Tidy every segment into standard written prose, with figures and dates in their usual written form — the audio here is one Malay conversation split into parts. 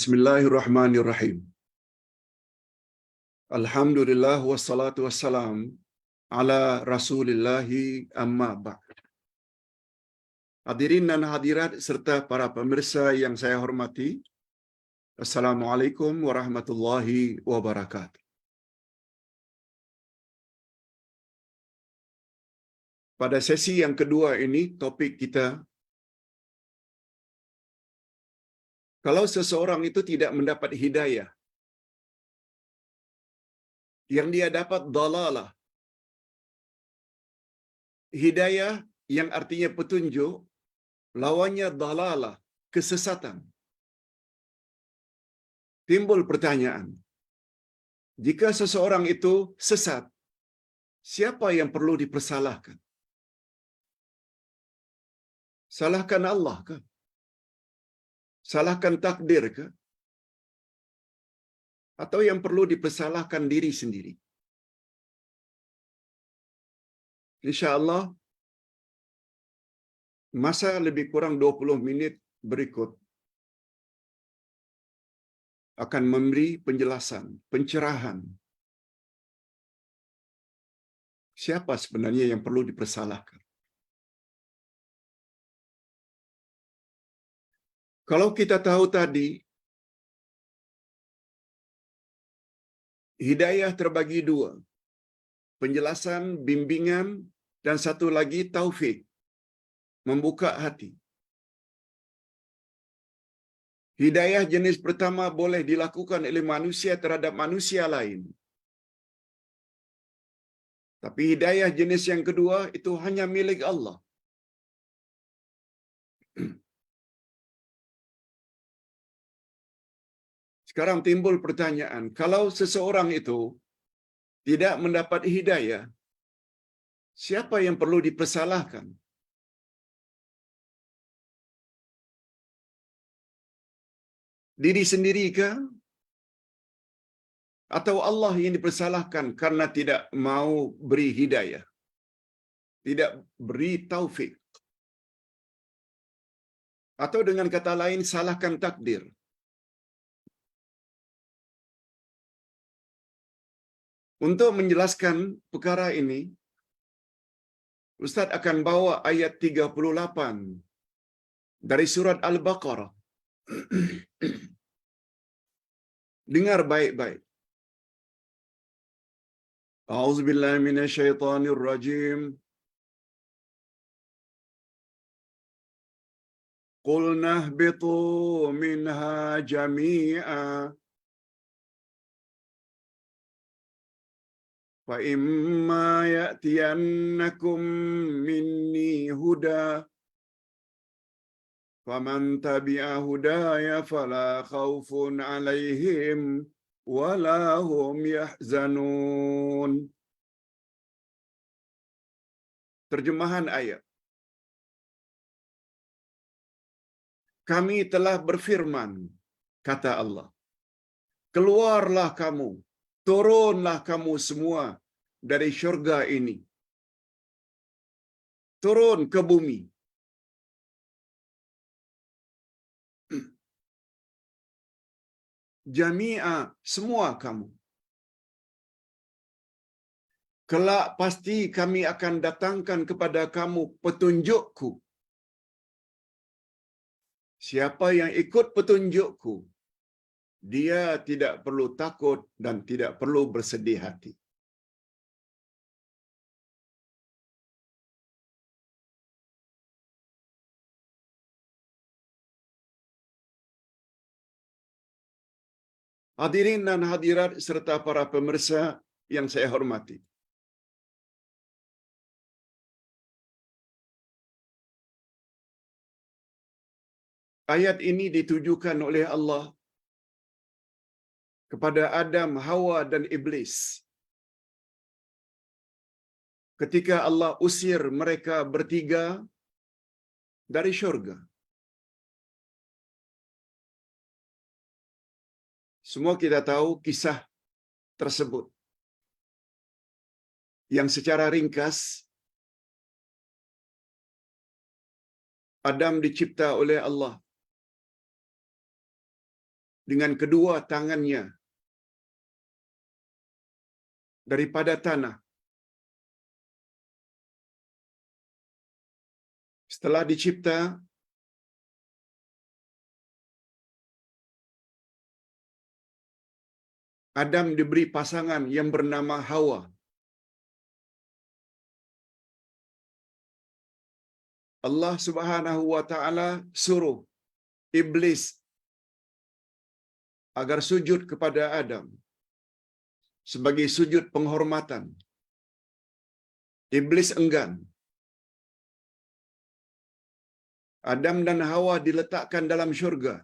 Bismillahirrahmanirrahim. Alhamdulillah wassalatu wassalam ala Rasulillahi amma ba'd. Hadirin dan hadirat serta para pemirsa yang saya hormati, Assalamualaikum warahmatullahi wabarakatuh. Pada sesi yang kedua ini, topik kita, kalau seseorang itu tidak mendapat hidayah, yang dia dapat dalalah. Hidayah yang artinya petunjuk, lawannya dalalah, kesesatan. Timbul pertanyaan, jika seseorang itu sesat, siapa yang perlu dipersalahkan? Salahkan Allah ke? Salahkan takdir ke? Atau yang perlu dipersalahkan diri sendiri? InsyaAllah, masa lebih kurang 20 minit berikut akan memberi penjelasan, pencerahan. Siapa sebenarnya yang perlu dipersalahkan? Kalau kita tahu tadi, hidayah terbagi dua. Penjelasan, bimbingan, dan satu lagi taufik, membuka hati. Hidayah jenis pertama boleh dilakukan oleh manusia terhadap manusia lain. Tapi hidayah jenis yang kedua itu hanya milik Allah. Sekarang timbul pertanyaan, kalau seseorang itu tidak mendapat hidayah, siapa yang perlu dipersalahkan? Diri sendiri ke? Atau Allah yang dipersalahkan karena tidak mau beri hidayah? Tidak beri taufik? Atau dengan kata lain, salahkan takdir? Untuk menjelaskan perkara ini, Ustaz akan bawa ayat 38 dari surat Al-Baqarah. Dengar baik-baik. A'udzubillahi minasyaitonir rajim. Qulna ihbitu minha jami'a fa imma ya'tiyannakum minni huda faman tabi'a hudaya fala khaufun 'alaihim wala hum yahzanun. Terjemahan ayat. Kami telah berfirman, kata Allah, keluarlah kamu, turunlah kamu semua dari syurga ini. Turun ke bumi. Jami'a, semua kamu. Kelak pasti kami akan datangkan kepada kamu petunjukku. Siapa yang ikut petunjukku, dia tidak perlu takut dan tidak perlu bersedih hati. Hadirin dan hadirat serta para pemirsa yang saya hormati. Ayat ini ditujukan oleh Allah kepada Adam, Hawa dan Iblis. Ketika Allah usir mereka bertiga dari syurga. Semua kita tahu kisah tersebut. Yang secara ringkas, Adam dicipta oleh Allah dengan kedua tangannya daripada tanah. Setelah dicipta, Adam diberi pasangan yang bernama Hawa. Allah Subhanahu wa taala suruh iblis agar sujud kepada Adam sebagai sujud penghormatan. Iblis enggan. Adam dan Hawa diletakkan dalam syurga.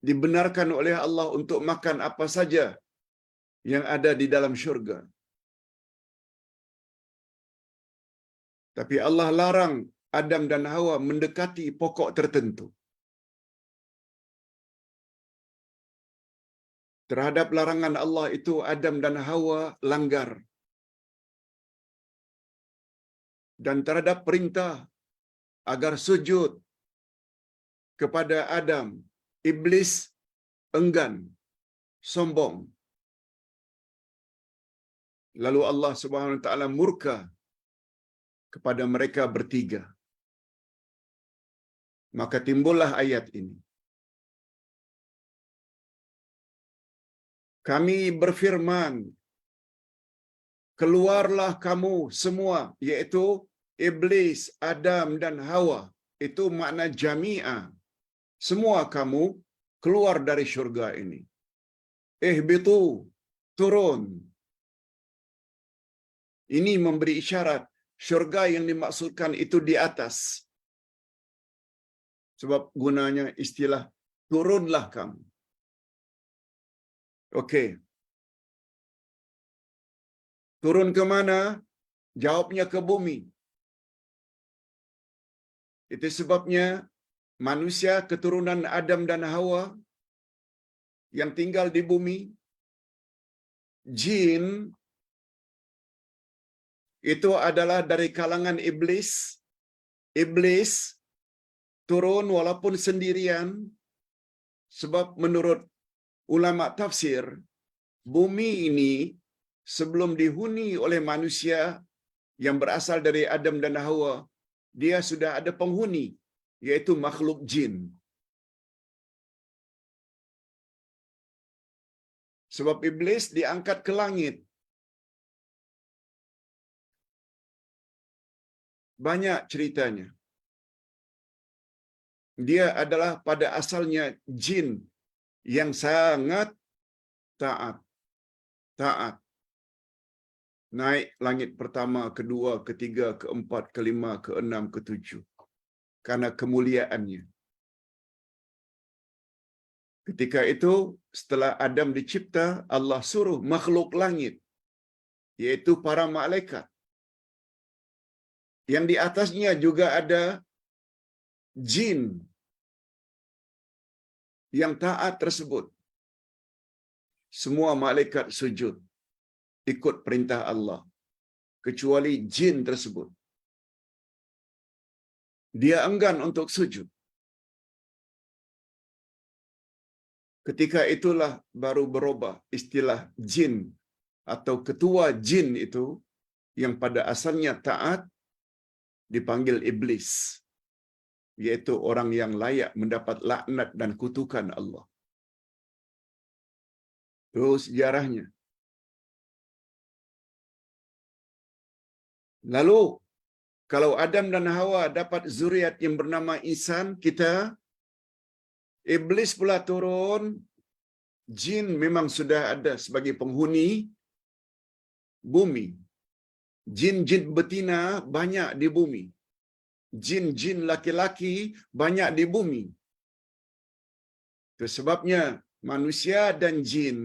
Dibenarkan oleh Allah untuk makan apa saja yang ada di dalam syurga. Tapi Allah larang Adam dan Hawa mendekati pokok tertentu. Terhadap larangan Allah itu, Adam dan Hawa langgar. Dan terhadap perintah agar sujud kepada Adam, iblis enggan, sombong. Lalu Allah Subhanahu wa taala murka kepada mereka bertiga. Maka timbullah ayat ini. Kami berfirman, keluarlah kamu semua, yaitu iblis, Adam dan Hawa. Itu makna jami'ah. Semua kamu keluar dari syurga ini. Ihbitu, turun. Ini memberi isyarat syurga yang dimaksudkan itu di atas. Sebab gunanya istilah turunlah kamu. Okey. Turun ke mana? Jawabnya ke bumi. Itu sebabnya manusia keturunan Adam dan Hawa yang tinggal di bumi, jin itu adalah dari kalangan iblis. Iblis turun walaupun sendirian, sebab menurut ulama tafsir, bumi ini sebelum dihuni oleh manusia yang berasal dari Adam dan Hawa, dia sudah ada penghuni, yaitu makhluk jin. Sebab iblis diangkat ke langit. Banyak ceritanya. Dia adalah pada asalnya jin yang sangat taat. Taat. Naik langit pertama, kedua, ketiga, keempat, kelima, keenam, ketujuh. Karena kemuliaannya. Ketika itu, setelah Adam dicipta, Allah suruh makhluk langit, yaitu para malaikat. Yang di atasnya juga ada jin yang taat tersebut. Semua malaikat sujud ikut perintah Allah, kecuali jin tersebut. Dia enggan untuk sujud. Ketika itulah baru berubah istilah jin atau ketua jin itu yang pada asalnya taat dipanggil iblis, yaitu orang yang layak mendapat laknat dan kutukan Allah. Itu sejarahnya. Lalu kalau Adam dan Hawa dapat zuriat yang bernama insan, kita, iblis pula turun. Jin memang sudah ada sebagai penghuni bumi. Jin-jin betina banyak di bumi. Jin-jin laki-laki banyak di bumi. Itu sebabnya manusia dan jin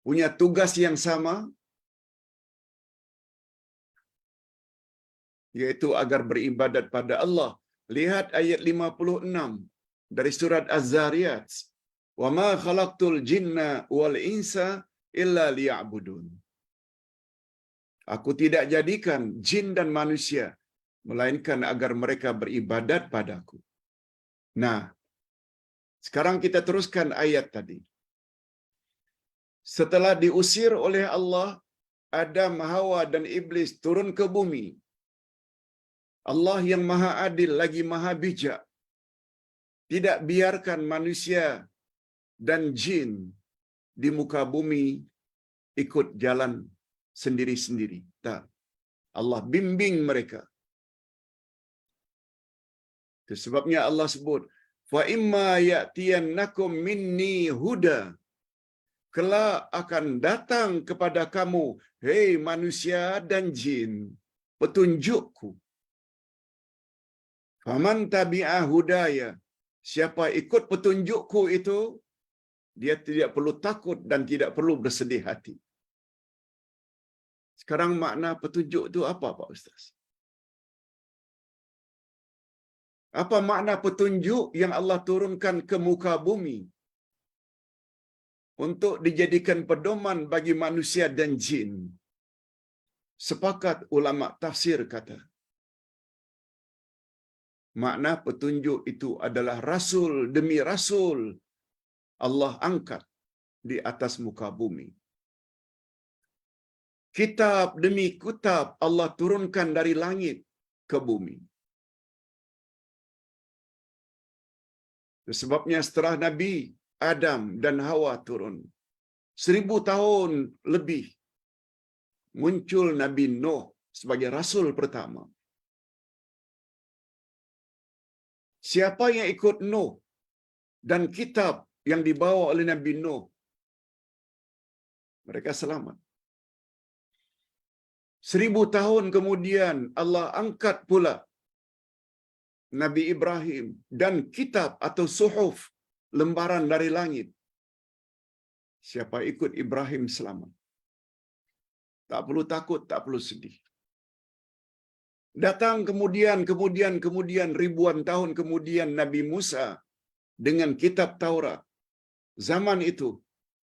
punya tugas yang sama, yaitu agar beribadat pada Allah. Lihat ayat 56 dari surat Az-Zariyat. Wa ma khalaqtul jinna wal insa illa liya'budun. Aku tidak jadikan jin dan manusia melainkan agar mereka beribadat padaku. Nah, Sekarang kita teruskan ayat tadi. Setelah diusir oleh Allah, Adam, Hawa dan Iblis turun ke bumi. Allah yang maha adil lagi maha bijak tidak biarkan manusia dan jin di muka bumi ikut jalan sendiri-sendiri. Tak. Allah bimbing mereka. Itu sebabnya Allah sebut, fa imma ya'tiyannakum minni huda. Kelak akan datang kepada kamu, hei manusia dan jin, petunjukku. Faman tabi'a hudaya. Siapa ikut petunjukku itu, dia tidak perlu takut dan tidak perlu bersedih hati. Sekarang makna petunjuk itu apa, Pak Ustaz? Apa makna petunjuk yang Allah turunkan ke muka bumi untuk dijadikan pedoman bagi manusia dan jin? Sepakat ulama tafsir kata, makna petunjuk itu adalah rasul demi rasul Allah angkat di atas muka bumi. Kitab demi kitab Allah turunkan dari langit ke bumi. Sebabnya setelah Nabi Adam dan Hawa turun, 1000 tahun lebih, muncul Nabi Nuh sebagai rasul pertama. Siapa yang ikut Nuh dan kitab yang dibawa oleh Nabi Nuh, mereka selamat. 1000 tahun kemudian Allah angkat pula Nabi Ibrahim dan kitab atau suhuf, lembaran dari langit. Siapa ikut Ibrahim selamat. Tak perlu takut, tak perlu sedih. Datang kemudian ribuan tahun kemudian Nabi Musa dengan kitab Taurat. Zaman itu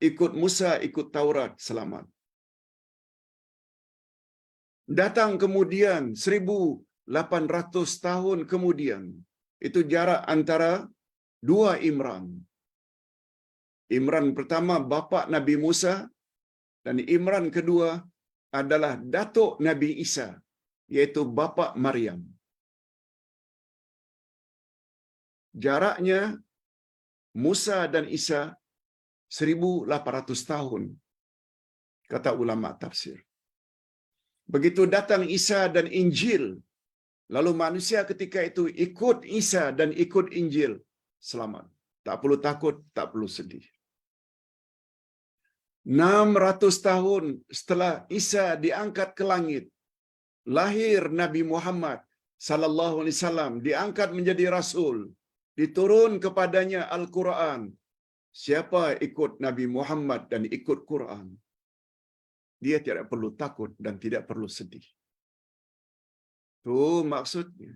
ikut Musa, ikut Taurat, selamat. Datang kemudian 1800 tahun kemudian, itu jarak antara dua Imran. Imran pertama bapa Nabi Musa dan Imran kedua adalah datuk Nabi Isa, yaitu bapa Maryam. Jaraknya Musa dan Isa 1800 tahun, kata ulama tafsir. Begitu datang Isa dan Injil, lalu manusia ketika itu ikut Isa dan ikut Injil, selamat. Tak perlu takut, tak perlu sedih. 600 tahun setelah Isa diangkat ke langit, lahir Nabi Muhammad sallallahu alaihi wasallam, diangkat menjadi rasul, diturun kepadanya Al-Quran. Siapa ikut Nabi Muhammad dan ikut Quran, dia tidak perlu takut dan tidak perlu sedih. Itu maksudnya.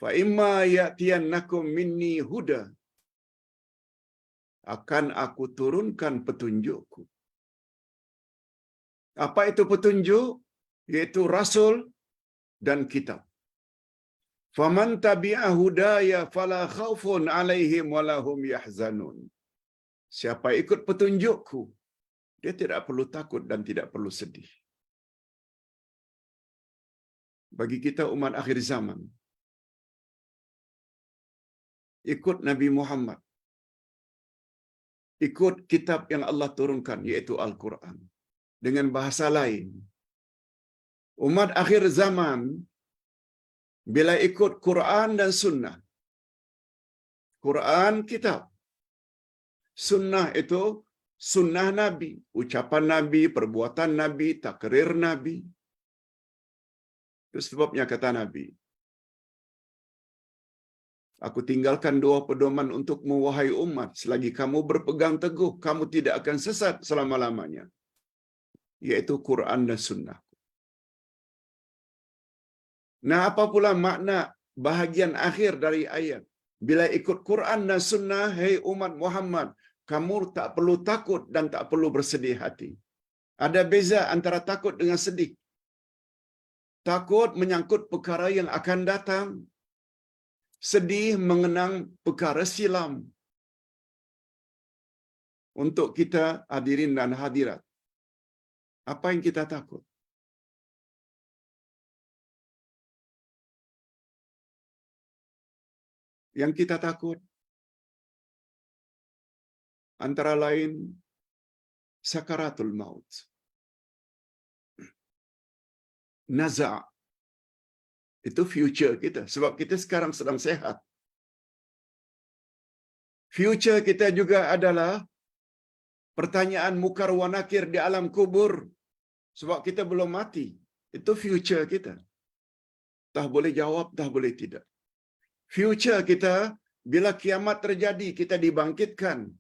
Fa imma ya'tiyannakum minni huda. Akan aku turunkan petunjukku. Apa itu petunjuk? Yaitu rasul dan kitab. Faman tabi'a hudaya fala khaufun 'alaihim wala hum yahzanun. Siapa ikut petunjukku, dia tidak perlu takut dan tidak perlu sedih. Bagi kita umat akhir zaman, ikut Nabi Muhammad, ikut kitab yang Allah turunkan, yaitu Al-Quran. Dengan bahasa lain, umat akhir zaman, bila ikut Quran dan Sunnah, Quran kitab, Sunnah itu sunnah Nabi, ucapan Nabi, perbuatan Nabi, takrir Nabi. Itu sebabnya kata Nabi, aku tinggalkan 2 pedoman untukmu wahai umat, selagi kamu berpegang teguh, kamu tidak akan sesat selama-lamanya, yaitu Quran dan Sunnah. Nah, apa pula makna bahagian akhir dari ayat? Bila ikut Quran dan Sunnah, hei umat Muhammad, kamu tak perlu takut dan tak perlu bersedih hati. Ada beza antara takut dengan sedih. Takut menyangkut perkara yang akan datang. sedih mengenang perkara silam. Untuk kita hadirin dan hadirat, apa yang kita takut? Yang kita takut antara lain sakaratul maut, naza'. Itu future kita, sebab kita sekarang sedang sehat. Future kita juga adalah pertanyaan mukar wa nakir di alam kubur, sebab kita belum mati. Itu future kita. Tah boleh jawab, tah boleh tidak. Future kita, bila kiamat terjadi, kita dibangkitkan.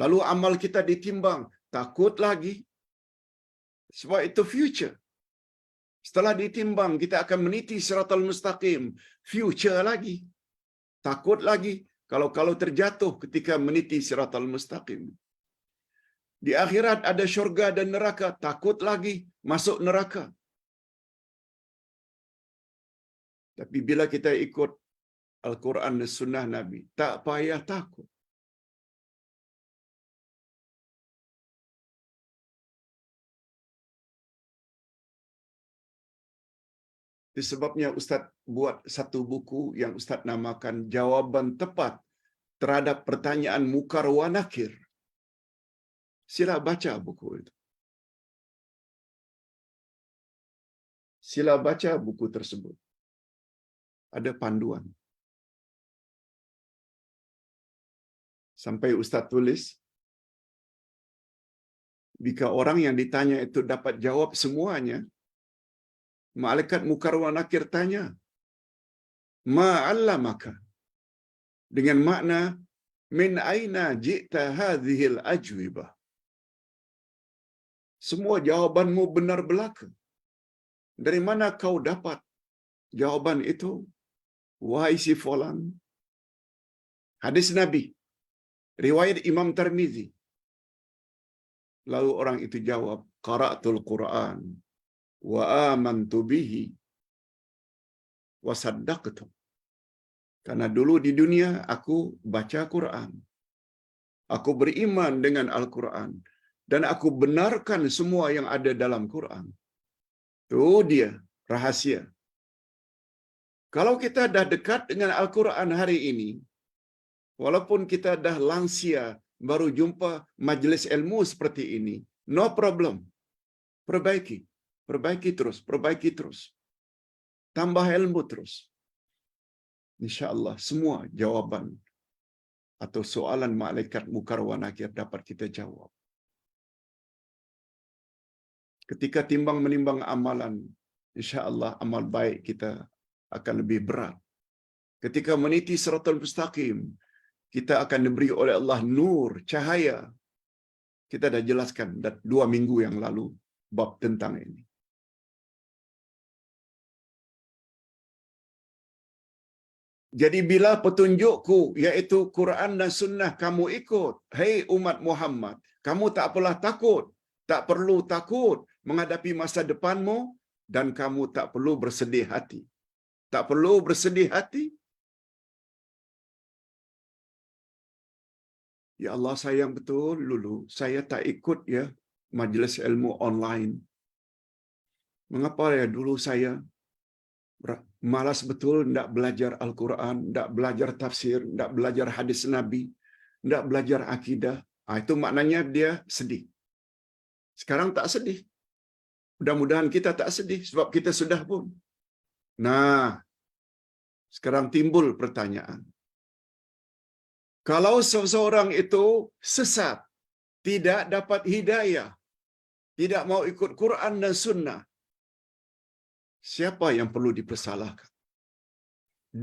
Lalu amal kita ditimbang. Takut lagi. Sebab itu future. Setelah ditimbang, kita akan meniti siratal mustaqim. Future lagi. Takut lagi. Kalau terjatuh ketika meniti siratal mustaqim. Di akhirat ada syurga dan neraka. Takut lagi masuk neraka. Tapi bila kita ikut Al-Quran dan Sunnah Nabi, tak payah takut. Itu sebabnya Ustaz buat satu buku yang Ustaz namakan Jawaban Tepat terhadap pertanyaan mukar wa nakir. Sila baca buku itu. Sila baca buku tersebut. Ada panduan. Sampai Ustaz tulis, jika orang yang ditanya itu dapat jawab semuanya, malaikat mukar wa nakir tanya, ma'allamaka, dengan makna min aina ji'ta hadhil ajwibah. Semua jawabanmu benar belaka. Dari mana kau dapat jawaban itu? Wahai si fulan. Hadis Nabi, riwayat Imam Tirmizi. Lalu orang itu jawab, qara'tul Quran wa amantu bihi wa saddaqtu. Karena dulu di dunia aku baca Quran. Aku beriman dengan Al-Quran dan aku benarkan semua yang ada dalam Quran. Itu dia rahasia. Kalau kita dah dekat dengan Al-Quran hari ini, walaupun kita dah lansia, baru jumpa majlis ilmu seperti ini, no problem. Perbaiki. Perbaiki terus. Perbaiki terus. Tambah ilmu terus. InsyaAllah semua jawaban atau soalan malaikat mukar wa nakir dapat kita jawab. Ketika timbang menimbang amalan, insya-Allah amal baik kita akan lebih berat. Ketika meniti siratal mustaqim, kita akan diberi oleh Allah nur, cahaya. Kita dah jelaskan 2 minggu yang lalu bab tentang ini. Jadi bila petunjukku, iaitu Quran dan Sunnah kamu ikut, hei umat Muhammad, kamu tak apalah takut, tak perlu takut menghadapi masa depanmu, dan kamu tak perlu bersedih hati. Tak perlu bersedih hati. Ya Allah, sayang betul dulu, saya tak ikut ya majlis ilmu online. Mengapa ya dulu saya malas betul tidak belajar Al-Quran, tidak belajar tafsir, tidak belajar hadis Nabi, tidak belajar akidah. Itu maknanya dia sedih. Sekarang tak sedih. Mudah-mudahan kita tak sedih sebab kita sudah pun. Nah, sekarang timbul pertanyaan. Kalau seseorang itu sesat, tidak dapat hidayah, tidak mau ikut Quran dan Sunnah, siapa yang perlu dipersalahkan?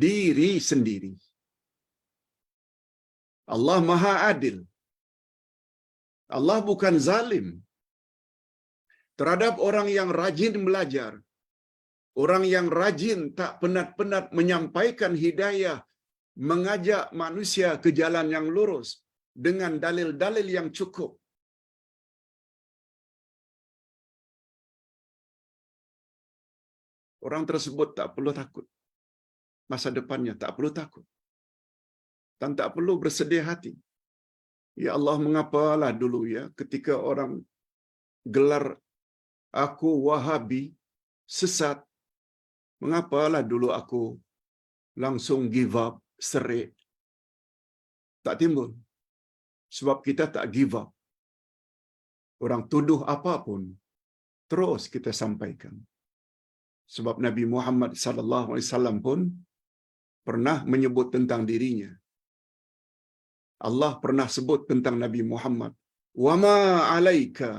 Diri sendiri. Allah Maha Adil. Allah bukan zalim. Terhadap orang yang rajin belajar, orang yang rajin tak penat-penat menyampaikan hidayah, mengajak manusia ke jalan yang lurus dengan dalil-dalil yang cukup. Orang tersebut tak perlu takut. masa depannya, tak perlu takut. Dan tak perlu bersedih hati. Ya Allah, mengapalah dulu ya ketika orang gelar aku Wahabi, sesat. Mengapalah dulu aku langsung give up, serik. Tak timbul. Sebab kita tak give up. Orang tuduh apapun, terus kita sampaikan. Sebab Nabi Muhammad sallallahu alaihi wasallam pun pernah menyebut tentang dirinya. Allah pernah sebut tentang Nabi Muhammad, "Wa ma 'alaika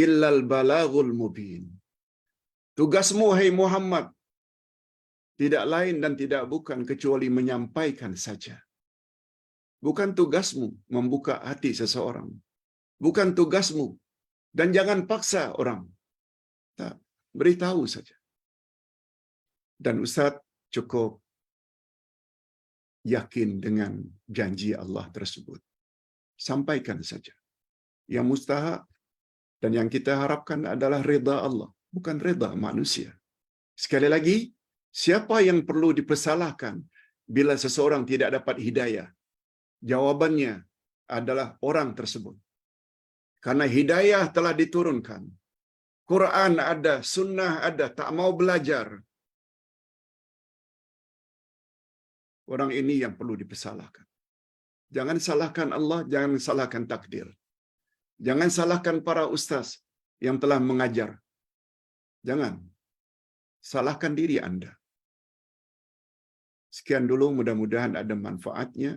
illal balaghul mubin." Tugasmu hai Muhammad tidak lain dan tidak bukan kecuali menyampaikan saja. Bukan tugasmu membuka hati seseorang. Bukan tugasmu, dan jangan paksa orang. Tak, beritahu saja. Dan Ustaz cukup yakin dengan janji Allah tersebut. Sampaikan saja. Yang mustahak dan yang kita harapkan adalah rida Allah, bukan rida manusia. Sekali lagi, siapa yang perlu dipersalahkan bila seseorang tidak dapat hidayah? Jawabannya adalah orang tersebut. Karena hidayah telah diturunkan. Quran ada, sunnah ada, tak mau belajar. Orang ini yang perlu dipersalahkan. Jangan salahkan Allah, jangan salahkan takdir. Jangan salahkan para ustaz yang telah mengajar. Jangan. Salahkan diri Anda. Sekian dulu, mudah-mudahan ada manfaatnya.